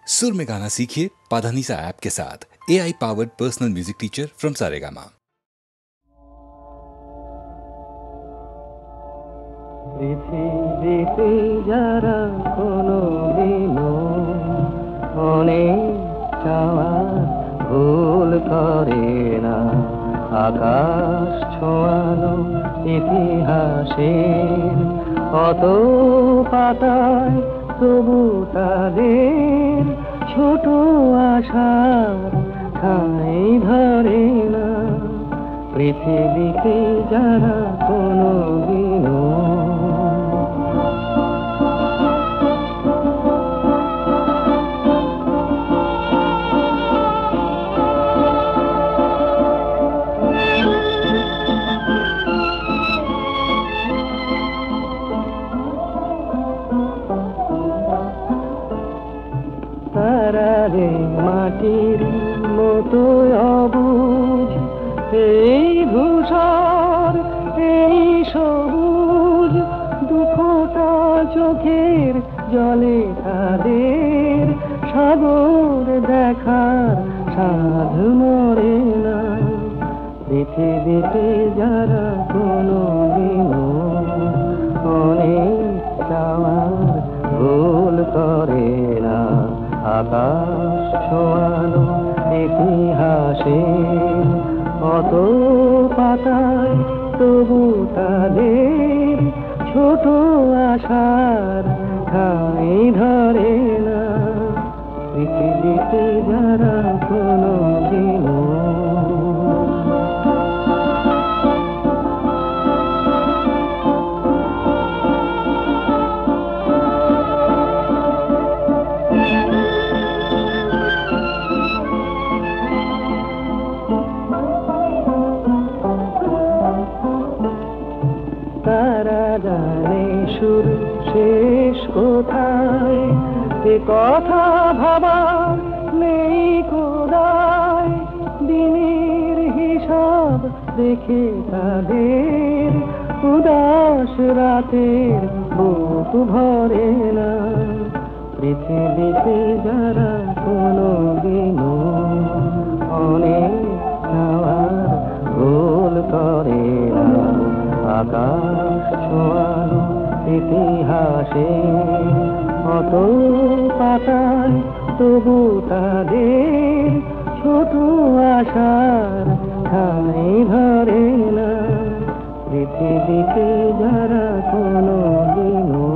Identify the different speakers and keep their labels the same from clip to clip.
Speaker 1: सुर में गाना सीखिए पाधानीसा ऐप के साथ। AI powered personal music teacher from Saregama.
Speaker 2: পৃথিবীতে যারা কোনোদিনও অনেক চাওয়ার ভুল করে না, আকাশ ছোঁয়ানো ইতিহাসের কত পাতায় তবু তাদের ছোট আশার ঠাঁই ধরে না। পৃথিবীতে যারা কোনোদিনও তারারে মাটির মতো অবুঝ, এই ধূসর এই সবুজ, দুঃখটা চোখের জলে তাদের সাগর দেখার সাধ মরে না। পৃথিবীতে যারা কোনোদিনও অনেক চাওয়ার ভুল করে না, আকাশ ছোঁয়ানো ইতিহাসের কত পাতায় তবু তাদের ছোট আশার ঠাঁই ধরে না। পৃথিবীতে যারা কোনোদিনও সুর শেষ কোথায়, এ কথা ভাবা নেই কোদায়। দিনের হিসাব দেখে তাদের উদাস রাতের বুক ভরে না। পৃথিবীতে যারা কোনোদিনও অনেক চাওয়ার ভুল করে না, আকাশ ছোঁয়ানো ইতিহাসে কত পাতায় তবু তাদের ছোট আশার ঠাঁই ধরে না। পৃথিবীতে যারা কোনোদিনও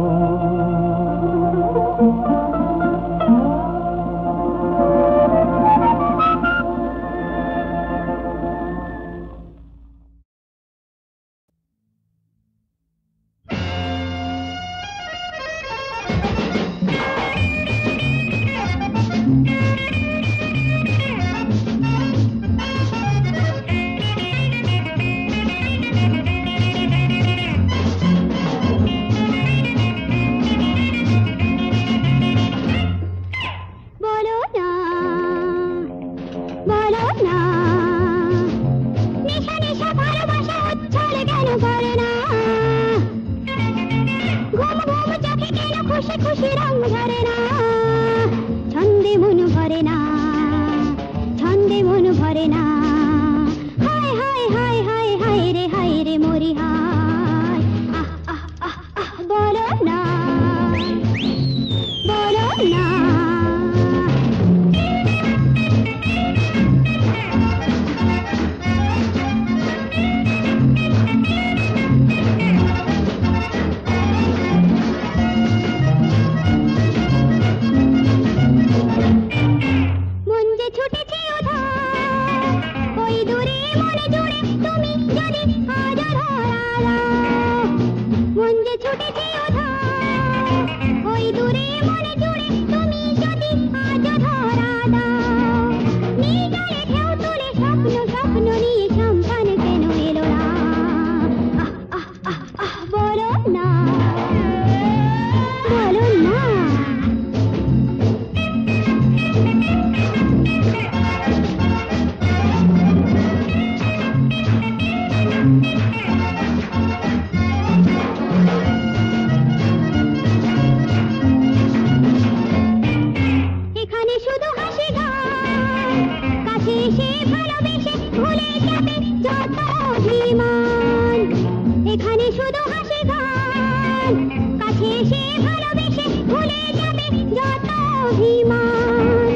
Speaker 3: অভিমান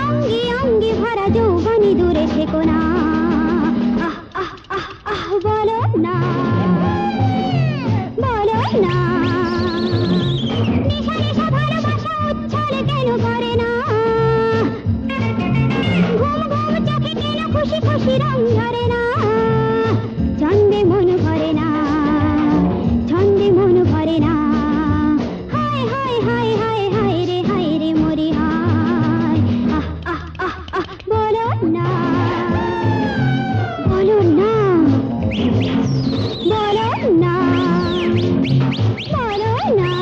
Speaker 3: অঙ্গে অঙ্গে ভরা যৌবনী দূরে থেকো না আহ আহ আহ আহ বলো না বলো না নেশা নেশা ভালোবাসা উচ্ছলে কেন করে না ঘুম ঘুম চোখে কেন খুশি খুশি রং ধরে না ছন্দে মন ভরে না ছন্দে মন ভরে না হায় হায় হায় হায় হায় রে মরি হায় আহ আহ আহ আহ বলো না বলো না বলো না বলো না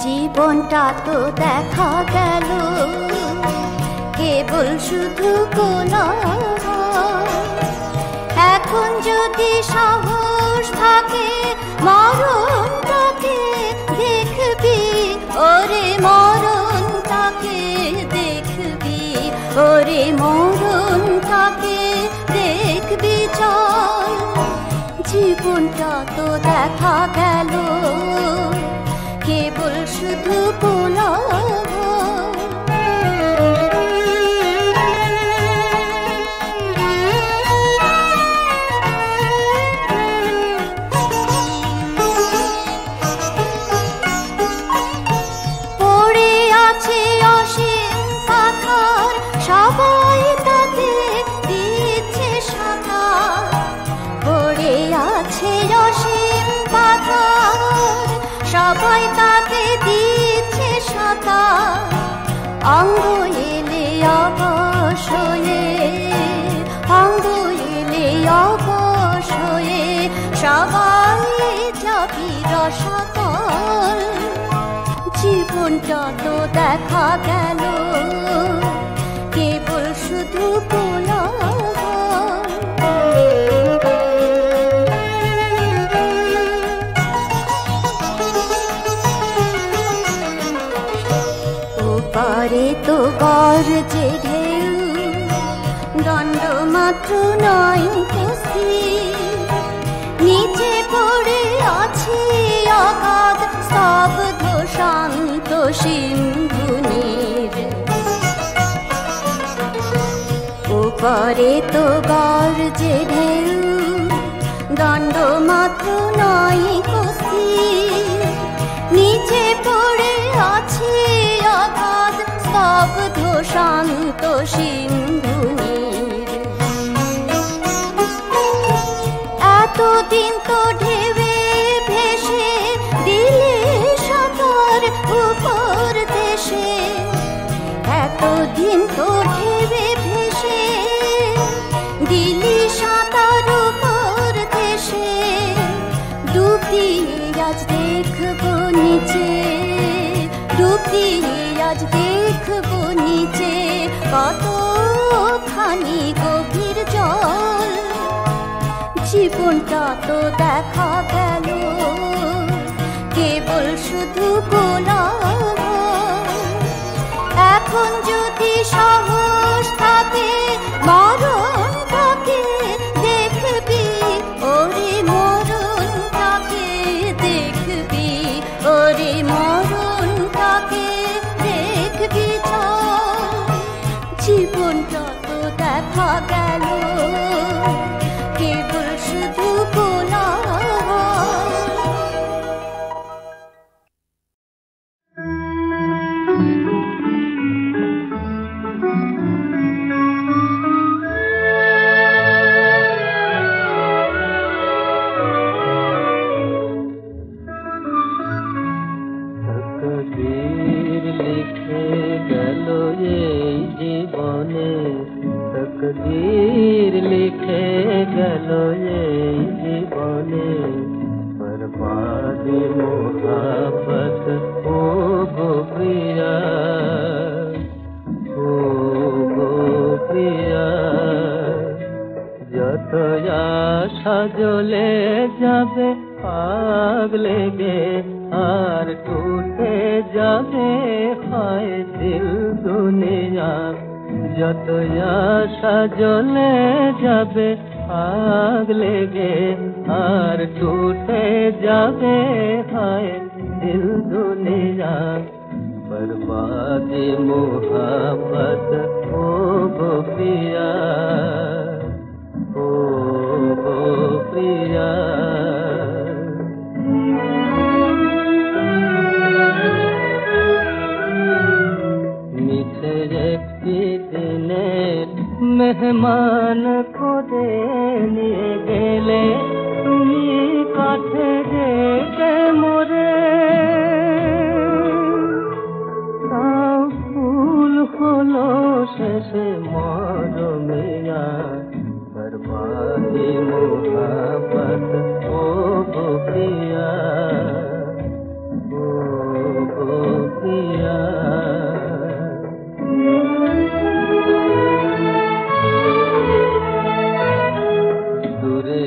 Speaker 4: জীবনটা তো দেখা গেল কেবল শুধু কোলাহল। এখন যদি সাহস থাকে মরণটাকে দেখবি, ওরে মরণটাকে দেখবি, ওরে মরণটাকে দেখবি চল। জীবনটা তো দেখা গেল কেবল শুধু প্রলোভন। পড়ে আছে অসীম পাথার তাতে দিচ্ছে সাঁতার অঙ্গ এলে অবশয়ে অঙ্গ এলে অবশয়ে সবাই যাবি রসাতল জীবনটা তো দেখা গেল কেবল শুধু ওপারে তো গর্জে ঢেউ দণ্ড মাত্র নয় স্থির নিচে পড়ে আছে অগাধ স্তব্ধ শান্ত সিন্ধু নীর ওপারে তো গর্জে ঢেউ দণ্ড মাত্র নয় স্থির নিচে পড়ে আছে অগাধ স্তব্ধ শান্ত সিন্ধু নীর এতদিন তো ঢেউয়ে ভেসে দিলে সাঁতার উপর দেশে এতদিন তো ঢেউয়ে ভেসে দিলি সাঁতার উপর দেশে ডুব দিয়ে আজ দেখবো নিচে ডুব দিয়ে আজ দেখবো নিচে কতখানি গভীর জল জীবনটা তো দেখা গেল কেবল শুধু কোলাহল এখন যদি সাহস থাকে মরণটাকে দেখবি ওরে মরণটাকে দেখবি ওরে মরণটাকে দেখবি চল জীবনটা তো দেখা গেল কেবল শুধু
Speaker 2: তকদীর লিখে গেল এই জীবনে তকদীর লিখে গেল এই জীবনে বরবাদি মোহাব্বত ও গো প্রিয়া ও গো প্রিয়া যত আশা জ্বলে যাবে আগ লেগে আর টুটে যাবে হায় দিল দুনিয়া যত আশা জ্বলে যাবে আগ লেগে আর টুটে যাবে হায় দিল দুনিয়া बर्बादी मोहब्बत ओ गो प्रिया ओ गो प्रिया মিছে একটি দিনের মেহমান করে নিয়ে গেলে তুমি কাছে রেখে মরে হলো শেষে মরমিয়া বরবাদি মোহাব্বত ও গো প্রিয়া ও গো প্রিয়া দূরে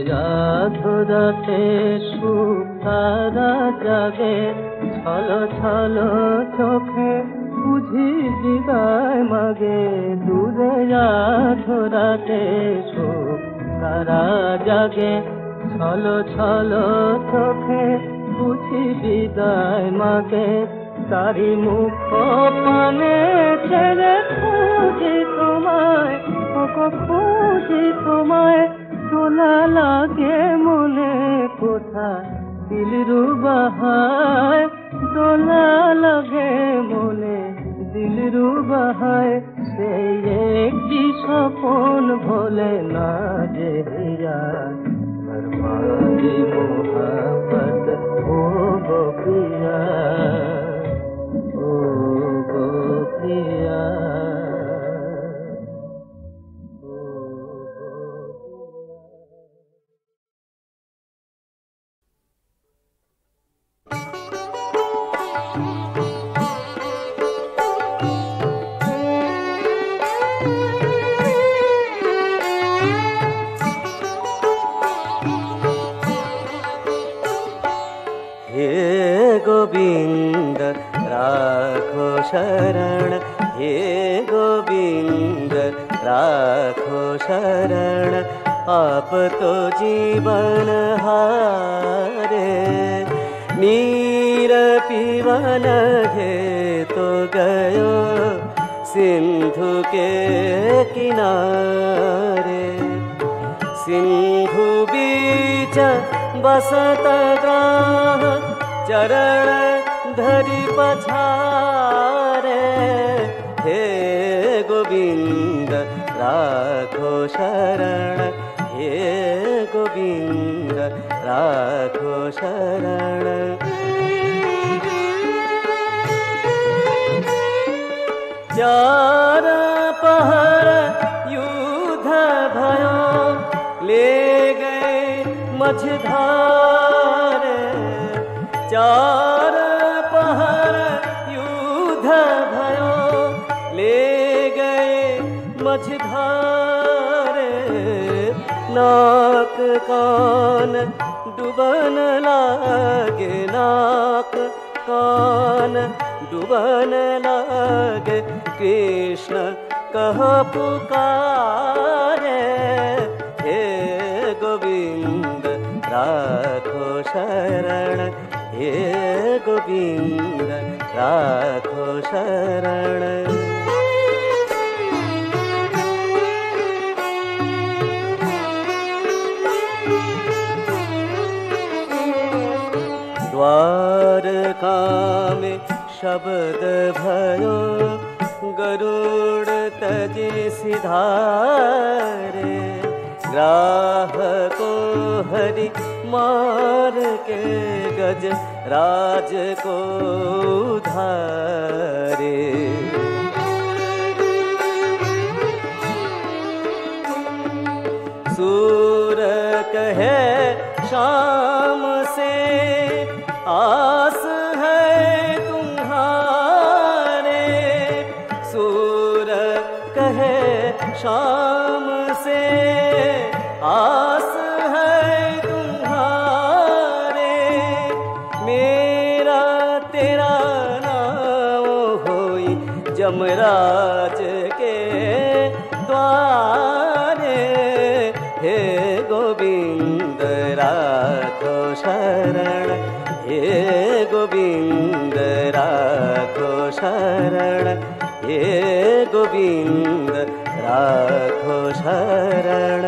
Speaker 2: রাতে সুখ তারা জাগে ছলো ছলো চোখে বুঝি বিদায় মাগে দূরে রাতে সুখ তারা জাগে ছলো ছলো চোখে বুঝি বিদায় মাগে তারি মুখ পানে ছেড়ে খুঁজি তোমায় খুঁজি তোমায় তোলা লাগে মনে কোথায় দিলরু বাহায় দোলা লাগে মনে দিলরু বাহায় সেই একটি স্বপন ভোলে না যে বরবাদি মোহাব্বত ও গো প্রিয়া गोविंद राखो शरण, हे गोविंद राखो शरण। आप तो जीवन हारे, नीर पीवन घे तो गयो सिंधु के किनारे। सिंधु बीच बसत ग्राह, चरण धरि पछारे। हे गोविंद राखो शरण, हे गोविंद राखो शरण। चार पहर युद्ध भयो, ले गए मझधारे। चार पहर युद्ध भयो, ले गए मझधारे। नाक कान डुबन लागे, नाक कान डुबन लागे। कृष्ण कह पुकारे, हे गोविंद राखो शरण, हे गोविंद राखो शरण। द्वारका में शब्द भयो, गरुड़ तजे सिधारे। ग्राह को हरि मार के, गज राज को उधारे। सूर कहे शाम से, आस है तुम्हारे। सूर कहे शाम से, आस है तुम्हारे। मेरा तेरा नाम होई जमराज के द्वारे। हे गोविंद राखो शरण, हे गोविंद राखो शरण, हे गोविंद राखो शरण।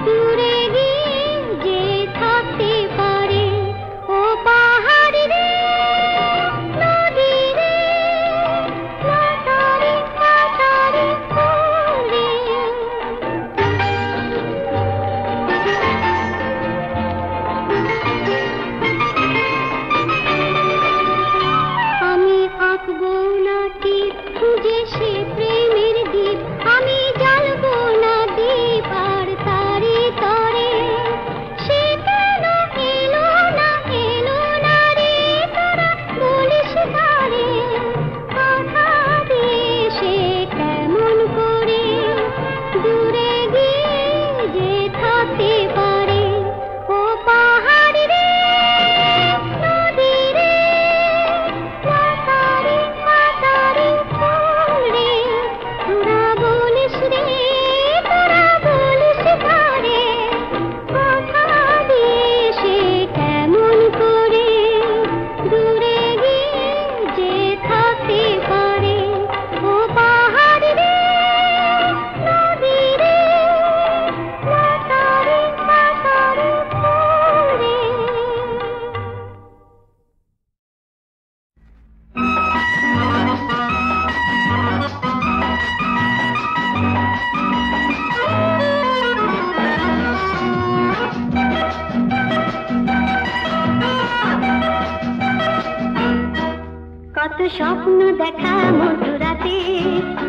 Speaker 3: দূরে গিয়ে যে থাকতে পারে। কত স্বপ্ন দেখা মধুরাতে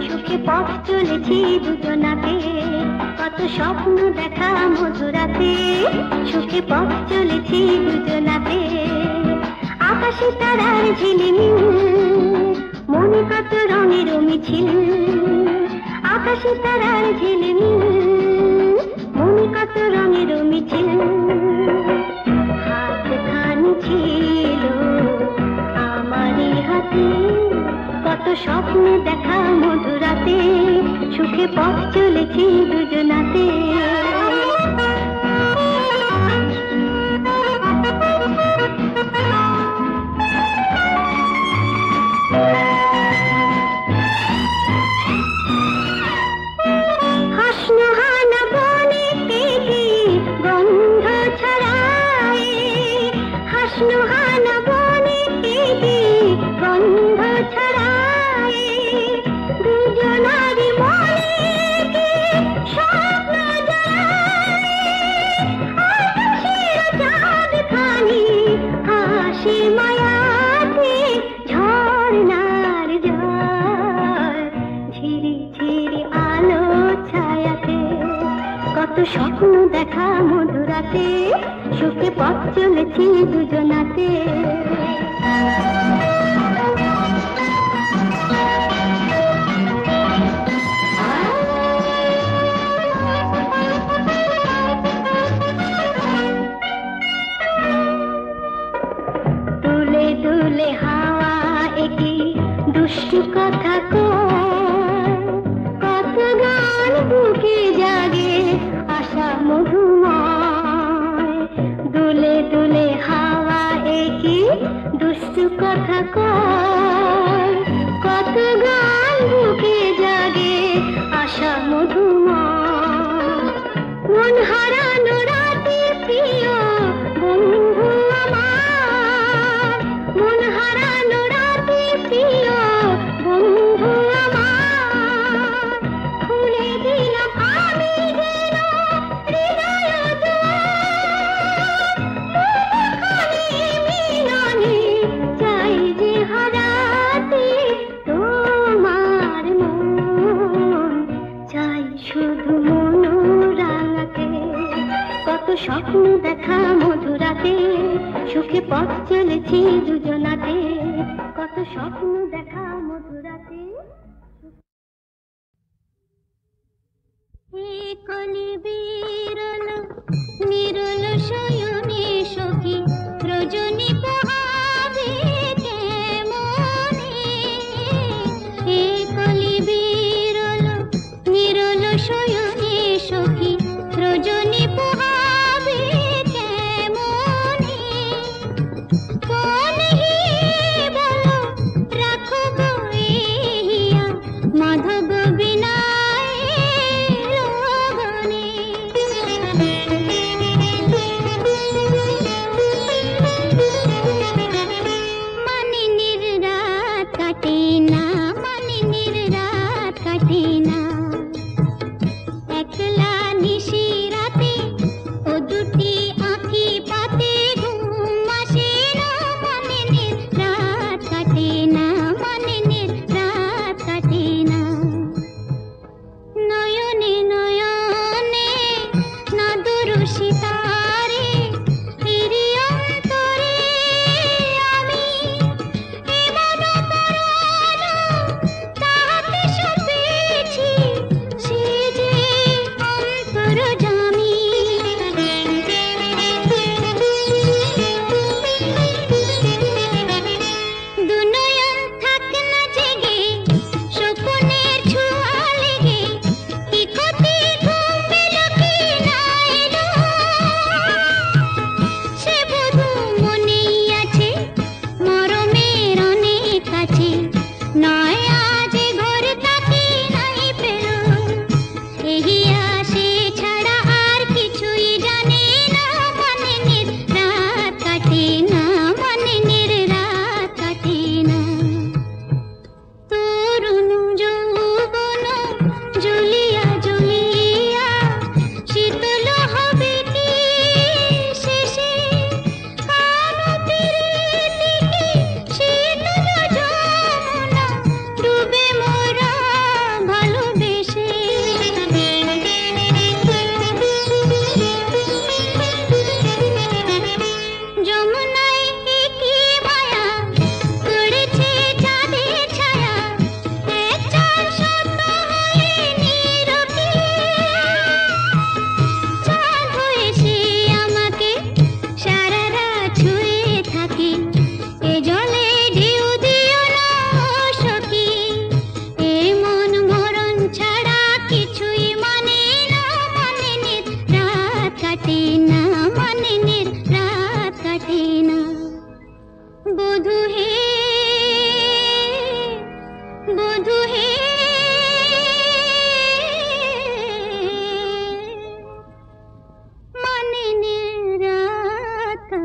Speaker 3: সুখে পথ চলেছি দুজনাতে কত স্বপ্ন দেখা মধুরাতে সুখে পথ চলেছি দুজনাতে আকাশে তারার ঝিলিমিল মনে কত রঙের মিছিল আকাশে তারার ঝিলিমিল মনে কত রঙের মিছিল হাতখানি ছিল আমারই হাতে কত স্বপ্ন দেখা মধুরাতে সুখে পথ চলেছি দুজনাতে স্বপ্ন দেখা মধুরাতে সুখে পথ চলেছি দুজনাতে দুলে দুলে হাওয়া একই দুষ্টু কথা কত গান বুকে জাগে আশা মধুময় দুলে দুলে হাওয়া একই দুষ্টু কথা কত গান বুকে জাগে আশা মধুময় মন হারানো রাতে প্রিয় বন্ধু আমার মন হারানো রাতে প্রিয় বন্ধু আমার খুলে দিলাম আমি যেন হৃদয় মিলনে চাই যে হারাতে তোমার মন চাই শুধু মনোরাঙাতে কত স্বপ্ন দেখা মধুরাতে সুখে পথ চলেছি দুজনাতে কত স্বপ্ন দেখা মধুরাতে কলি বিরল নিরল শয়নে সখী রজনী পোহাবে কেমনে কলি বিরল নিরল শয়নে সখী রজনী পোহাবে কেমনে কোন হি বলো রাখো গইয়া মাধব বিনা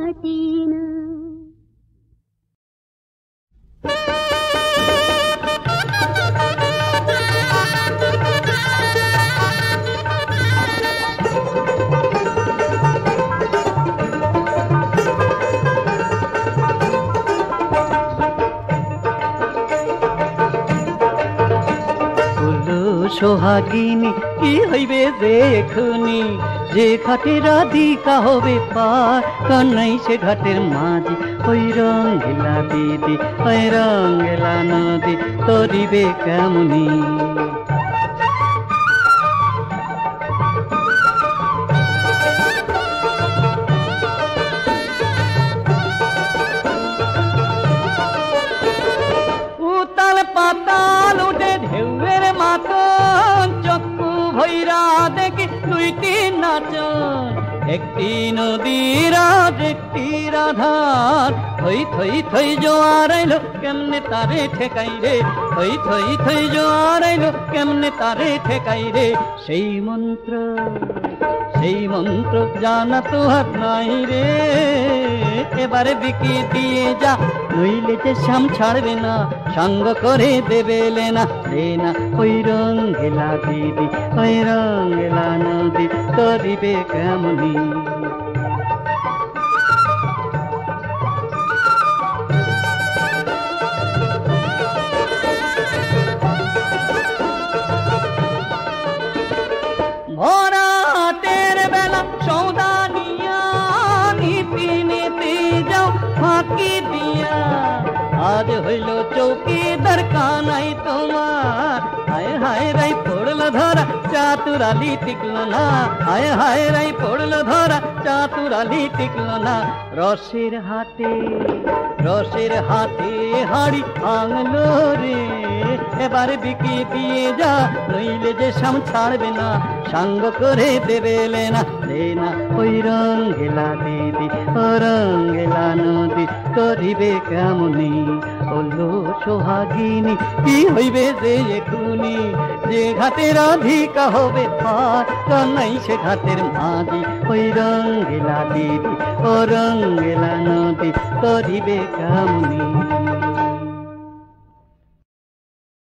Speaker 3: ঘটে না।
Speaker 2: সোহাগিনী কি হইবে দেখুনি, যে ঘাটে রাধিকা হবে পার, কানাই সে ঘাটের মাঝি ওই রঙ্গিলা দিদি, ওই রঙ্গিলা নদী তরিবে কেমনি। উতাল পাতাল উঠে ঢেউয়ের মাতন, চক্ষু ভৈরা দেখি দুইটি নাচন, একটি নদীর আজ একটি রাধার। থই থই থই জোয়ার আইলো কেমনে তারে ঠেকাই রে, থই থই থই জোয়ার আইলো কেমনে তারে ঠেকাই রে। সেই মন্ত্র জানা তো হাত নাই রে, এবারে বিকি দিয়ে যা, নইলে যে শ্যাম ছাড়বে না, সঙ্গ করে দেবে লেনা লেনা। ওই রঙ্গিলা দিদি, ওই রঙ্গিলা নদী তরিবে কেমনি। ভরাতের বেলা সৌদা নিয়া, নীতি নীতি যাও ফাঁকি দিয়া, আজ হইল চৌকিদার কানাই তোমার। হায় হায় রাই পড়ল ধরা চাতুরালি টিকল না, হায় হায় রাই পড়ল ধরা চাতুরালি টিকল না। রসের হাটে হাড়ি ভাঙলো রে, এবার বিকি দিয়ে যা, নইলে যে শ্যাম ছাড়বে না, সঙ্গ করে দেবে লেনা লেনা। ওই রঙ্গিলা দিদি, ও রঙ্গিলা নদী তরিবে কেমনি। ওলো সোহাগিনী কি হইবে যে এখুনি, যে ঘাটে রাধিকা হবে পার, কানাই সে ঘাটের মাঝি ওই রঙ্গিলা দিদি, ও রঙ্গিলা নদী তরিবে কেমনি।